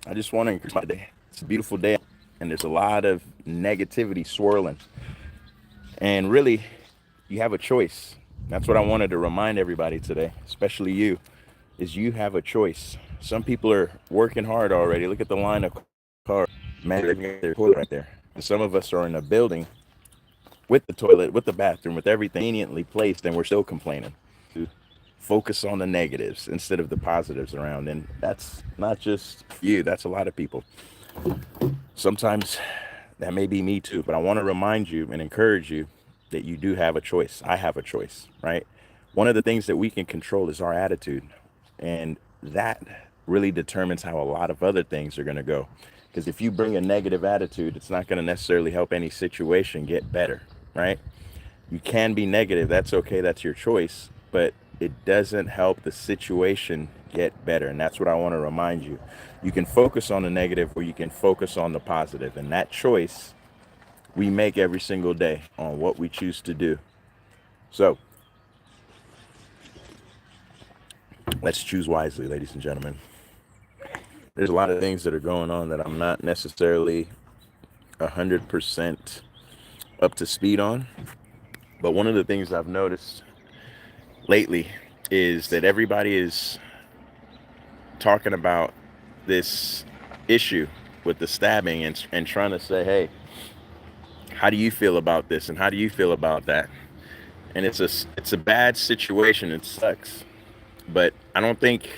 I just want to encourage my day. It's a beautiful day, and there's a lot of negativity swirling. And really, you have a choice. That's what I wanted to remind everybody today, especially you, is you have a choice. Some people are working hard already. Look at the line of cars. Man, they got their toilet right there. And some of us are in a building with the toilet, with the bathroom, with everything conveniently placed, and we're still complaining. To focus on the negatives instead of the positives around. And that's not just you, that's a lot of people. Sometimes that may be me too, but I want to remind you and encourage you that you do have a choice. I have a choice, right? One of the things that we can control is our attitude. And that really determines how a lot of other things are going to go. Because if you bring a negative attitude, it's not going to necessarily help any situation get better, right? You can be negative. That's okay. That's your choice. But it doesn't help the situation get better. And that's what I want to remind you. You can focus on the negative or you can focus on the positive. And that choice we make every single day on what we choose to do. So let's choose wisely, ladies and gentlemen. There's a lot of things that are going on that I'm not necessarily 100% up to speed on. But one of the things I've noticed lately is that everybody is talking about this issue with the stabbing and trying to say, hey, how do you feel about this and how do you feel about that? And it's a bad situation. It sucks, but I don't think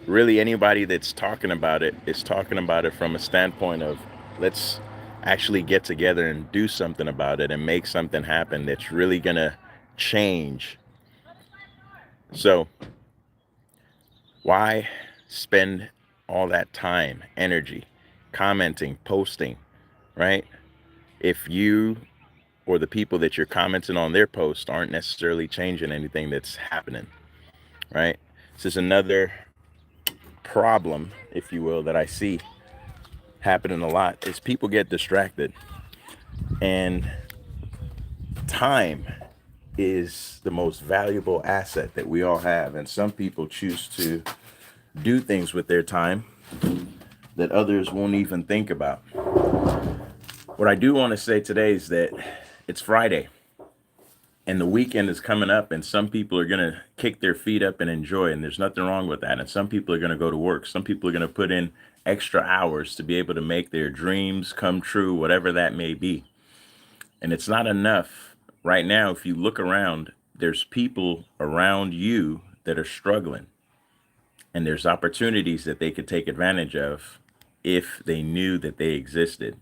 really anybody that's talking about it is talking about it from a standpoint of let's actually get together and do something about it and make something happen that's really gonna change. So why spend all that time, energy, commenting, posting, right? If you or the people that you're commenting on their post aren't necessarily changing anything that's happening, right? This is another problem, if you will, that I see happening a lot is people get distracted and time is the most valuable asset that we all have. And some people choose to do things with their time that others won't even think about. What I do want to say today is that it's Friday and the weekend is coming up, and some people are going to kick their feet up and enjoy, and there's nothing wrong with that. And some people are going to go to work. Some people are going to put in extra hours to be able to make their dreams come true, whatever that may be. And it's not enough right now. If you look around, there's people around you that are struggling, and there's opportunities that they could take advantage of if they knew that they existed,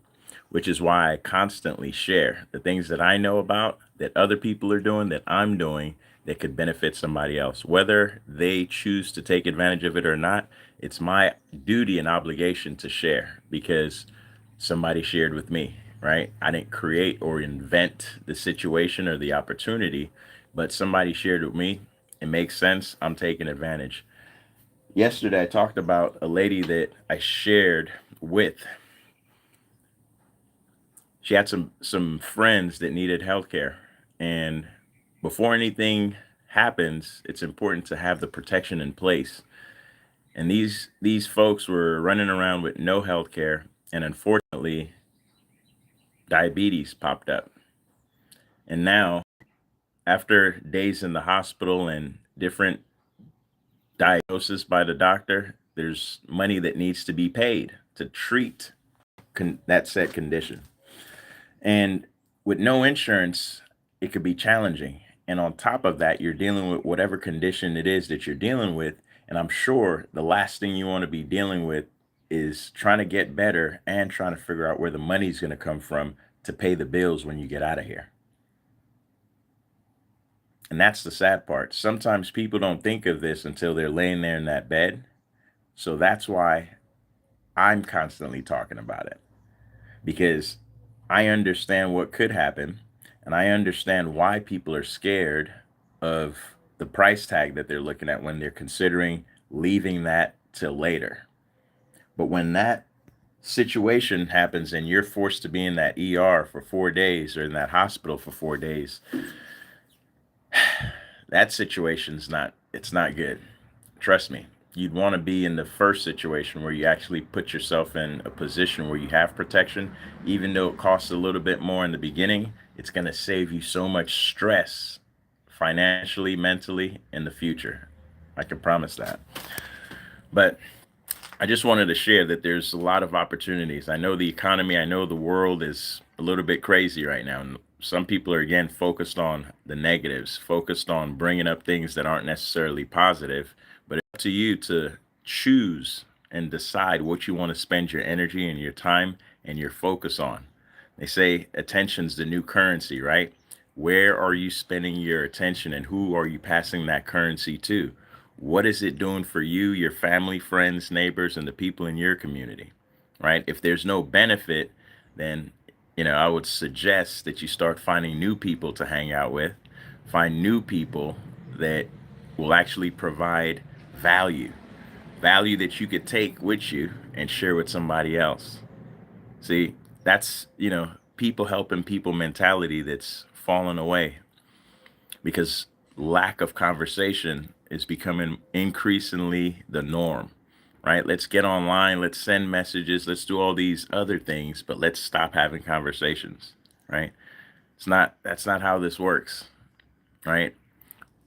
which is why I constantly share the things that I know about, that other people are doing, that I'm doing, that could benefit somebody else. Whether they choose to take advantage of it or not, it's my duty and obligation to share because somebody shared with me, right? I didn't create or invent the situation or the opportunity, but somebody shared with me. It makes sense. I'm taking advantage. Yesterday, I talked about a lady that I shared with. She had some friends that needed healthcare, and before anything happens, it's important to have the protection in place. And these folks were running around with no healthcare, and unfortunately, diabetes popped up. And now, after days in the hospital and different diagnosis by the doctor, there's money that needs to be paid to treat that said condition. And with no insurance, it could be challenging. And on top of that, you're dealing with whatever condition it is that you're dealing with. And I'm sure the last thing you want to be dealing with is trying to get better and trying to figure out where the money's going to come from to pay the bills when you get out of here. And that's the sad part. Sometimes people don't think of this until they're laying there in that bed. So that's why I'm constantly talking about it, because I understand what could happen and I understand why people are scared of the price tag that they're looking at when they're considering leaving that till later. But when that situation happens and you're forced to be in that ER for 4 days or in that hospital for 4 days, that situation's not, it's not good. Trust me. you'd want to be in the first situation where you actually put yourself in a position where you have protection. Even though it costs a little bit more in the beginning, it's going to save you so much stress financially, mentally in the future. I can promise that. But I just wanted to share that there's a lot of opportunities. I know the economy, I know the world is a little bit crazy right now. And some people are, again, focused on the negatives, focused on bringing up things that aren't necessarily positive. But it's up to you to choose and decide what you want to spend your energy and your time and your focus on. They say attention's the new currency, right? Where are you spending your attention and who are you passing that currency to? What is it doing for you, your family, friends, neighbors, and the people in your community, right? If there's no benefit, then, I would suggest that you start finding new people to hang out with, find new people that will actually provide value, value that you could take with you and share with somebody else. See, that's, people helping people mentality that's fallen away because lack of conversation is becoming increasingly the norm, right? Let's get online, let's send messages, let's do all these other things, but let's stop having conversations, right? That's not how this works, right?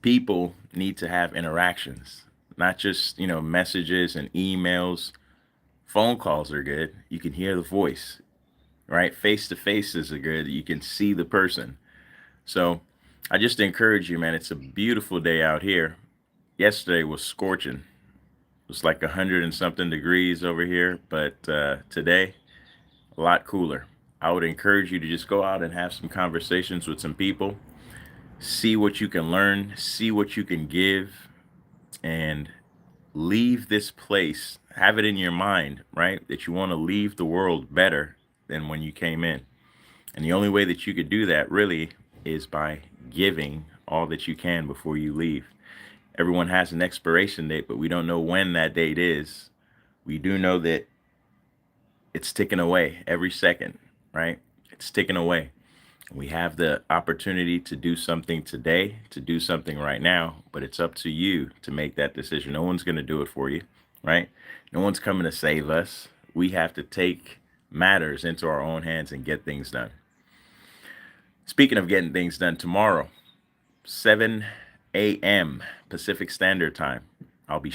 People need to have interactions, not just, messages and emails. Phone calls are good. You can hear the voice, right? Face to faces are good. You can see the person. So I just encourage you, man. It's a beautiful day out here. Yesterday was scorching. It was like 100 and something degrees over here, but today, a lot cooler. I would encourage you to just go out and have some conversations with some people, see what you can learn, see what you can give, and leave this place. Have it in your mind, right? That you want to leave the world better than when you came in. And the only way that you could do that really is by giving all that you can before you leave. Everyone has an expiration date, but we don't know when that date is. We do know that it's ticking away every second, right? It's ticking away. We have the opportunity to do something today, to do something right now, but it's up to you to make that decision. No one's going to do it for you, right? No one's coming to save us. We have to take matters into our own hands and get things done. Speaking of getting things done, tomorrow, 7 a.m. Pacific Standard Time, I'll be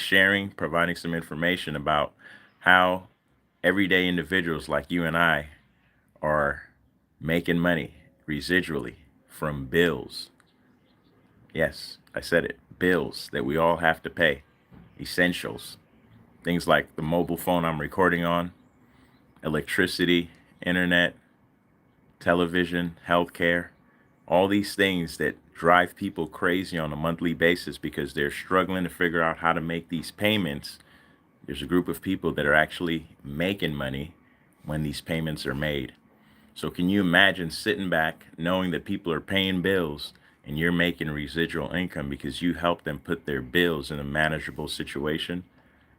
providing some information about how everyday individuals like you and I are making money residually from bills. Yes, I said it. Bills that we all have to pay. Essentials. Things like the mobile phone I'm recording on, electricity, internet, television, healthcare, all these things that drive people crazy on a monthly basis because they're struggling to figure out how to make these payments. There's a group of people that are actually making money when these payments are made. So can you imagine sitting back knowing that people are paying bills and you're making residual income because you help them put their bills in a manageable situation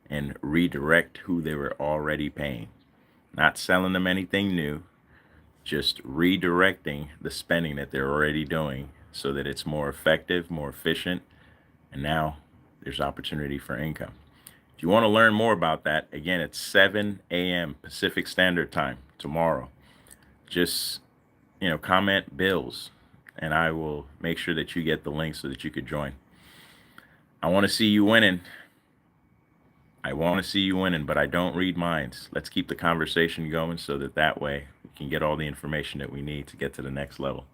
and redirect who they were already paying? Not selling them anything new, just redirecting the spending that they're already doing so that it's more effective, more efficient, and now there's opportunity for income. If you want to learn more about that, again, it's 7 a.m. Pacific Standard Time tomorrow. Just, comment bills, and I will make sure that you get the link so that you could join. I want to see you winning. But I don't read minds. Let's keep the conversation going so that way we can get all the information that we need to get to the next level.